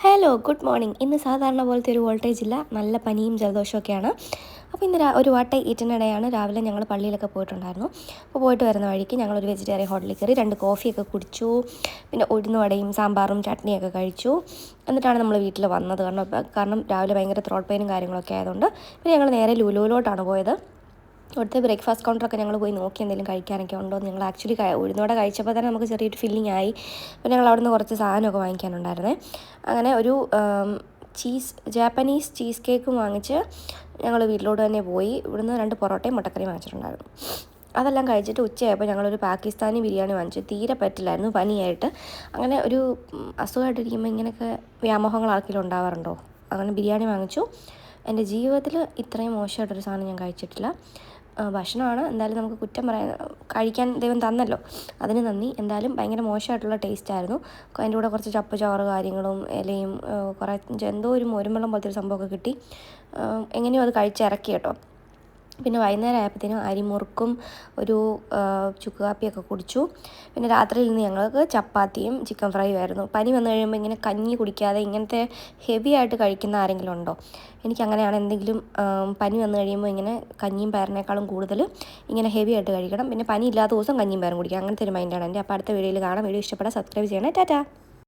Hello good morning. ഇന്ന് സാധാരണ പോലത്തെ ഒരു വോൾട്ടേജ് ഇല്ല, നല്ല പനിയും ജലദോഷമൊക്കെയാണ്. അപ്പോൾ ഇന്ന് ഒരു വട്ട ഈറ്റിനിടെയാണ് രാവിലെ ഞങ്ങൾ പള്ളിയിലൊക്കെ പോയിട്ടുണ്ടായിരുന്നു. അപ്പോൾ പോയിട്ട് വരുന്ന വഴിക്ക് ഞങ്ങളൊരു വെജിറ്റേറിയൻ ഹോട്ടലിൽ കയറി 2 കോഫിയൊക്കെ കുടിച്ചു. പിന്നെ ഉഴുന്നുവടയും സാമ്പാറും ചട്നിയൊക്കെ കഴിച്ചു. എന്നിട്ടാണ് നമ്മൾ വീട്ടിൽ വന്നത്. കാരണം രാവിലെ ഭയങ്കര ത്രോട്ട് പെയിനും കാര്യങ്ങളൊക്കെ ആയതുകൊണ്ട് പിന്നെ ഞങ്ങൾ നേരെ ലുലുവിലോട്ടാണ് പോയത്. അവിടുത്തെ ബ്രേക്ക്ഫാസ്റ്റ് കൗണ്ടറൊക്കെ ഞങ്ങൾ പോയി നോക്കി എന്തെങ്കിലും കഴിക്കാനൊക്കെ ഉണ്ടോ. ഞങ്ങൾ ആക്ച്വലി ഉഴുന്നോടെ കഴിച്ചപ്പോൾ തന്നെ നമുക്ക് ചെറിയൊരു ഫീലിംഗ് ആയി. അപ്പോൾ ഞങ്ങൾ അവിടെ നിന്ന് കുറച്ച് സാധനമൊക്കെ വാങ്ങിക്കാനുണ്ടായിരുന്നേ. അങ്ങനെ ഒരു ജാപ്പനീസ് ചീസ് കേക്കും വാങ്ങിച്ച് ഞങ്ങൾ വീട്ടിലോട്ട് തന്നെ പോയി. ഇവിടുന്ന് 2 പൊറോട്ടയും മുട്ടക്കറിയും വാങ്ങിച്ചിട്ടുണ്ടായിരുന്നു. അതെല്ലാം കഴിച്ചിട്ട് ഉച്ചയായപ്പോൾ ഞങ്ങളൊരു പാകിസ്ഥാനി ബിരിയാണി വാങ്ങിച്ചു. തീരെ പറ്റില്ലായിരുന്നു പനിയായിട്ട്. അങ്ങനെ ഒരു അസുഖമായിട്ടിരിക്കുമ്പോൾ ഇങ്ങനെയൊക്കെ വ്യാമോഹങ്ങൾ ആർക്കെങ്കിലും ഉണ്ടാവാറുണ്ടോ? അങ്ങനെ ബിരിയാണി വാങ്ങിച്ചു. എൻ്റെ ജീവിതത്തിൽ ഇത്രയും മോശമായിട്ടൊരു സാധനം ഞാൻ കഴിച്ചിട്ടില്ല. ഭക്ഷണമാണ്, എന്തായാലും നമുക്ക് കുറ്റം കഴിക്കാൻ ദൈവം തന്നല്ലോ, അതിന് നന്ദി. എന്തായാലും ഭയങ്കര മോശമായിട്ടുള്ള ടേസ്റ്റായിരുന്നു. അതിൻ്റെ കൂടെ കുറച്ച് ചപ്പ് ചവറ് കാര്യങ്ങളും ഇലയും കുറേ എന്തോ ഒരു മോരുമ്പെള്ളം പോലത്തെ ഒരു സംഭവമൊക്കെ കിട്ടി. എങ്ങനെയോ അത് കഴിച്ചിറക്കി കേട്ടോ. പിന്നെ വൈകുന്നേരം ആയപ്പോഴത്തേനും അരിമുറുക്കും ഒരു ചുക്ക് കാപ്പിയൊക്കെ കുടിച്ചു. പിന്നെ രാത്രിയിൽ നിന്ന് ഞങ്ങൾക്ക് ചപ്പാത്തിയും ചിക്കൻ ഫ്രൈയും ആയിരുന്നു. പനി വന്നു കഴിയുമ്പോൾ ഇങ്ങനെ കഞ്ഞി കുടിക്കാതെ ഇങ്ങനത്തെ ഹെവി ആയിട്ട് കഴിക്കുന്ന ആരെങ്കിലും ഉണ്ടോ? എനിക്കങ്ങനെയാണ്. എന്തെങ്കിലും പനി വന്നു കഴിയുമ്പോൾ ഇങ്ങനെ കഞ്ഞിയും പയറിനേക്കാളും കൂടുതൽ ഇങ്ങനെ ഹെവി ആയിട്ട് കഴിക്കണം. പിന്നെ പനി ഇല്ലാത്ത ദിവസം കഞ്ഞിയും പയറും കുടിക്കണം. അങ്ങനത്തെ ഒരു മൈൻഡാണ് എൻ്റെ. അപ്പോൾ അടുത്ത വീഡിയോയിൽ കാണാം. വീഡിയോ ഇഷ്ടപ്പെട്ടാൽ സബ്സ്ക്രൈബ് ചെയ്യണേ. ടാറ്റാ.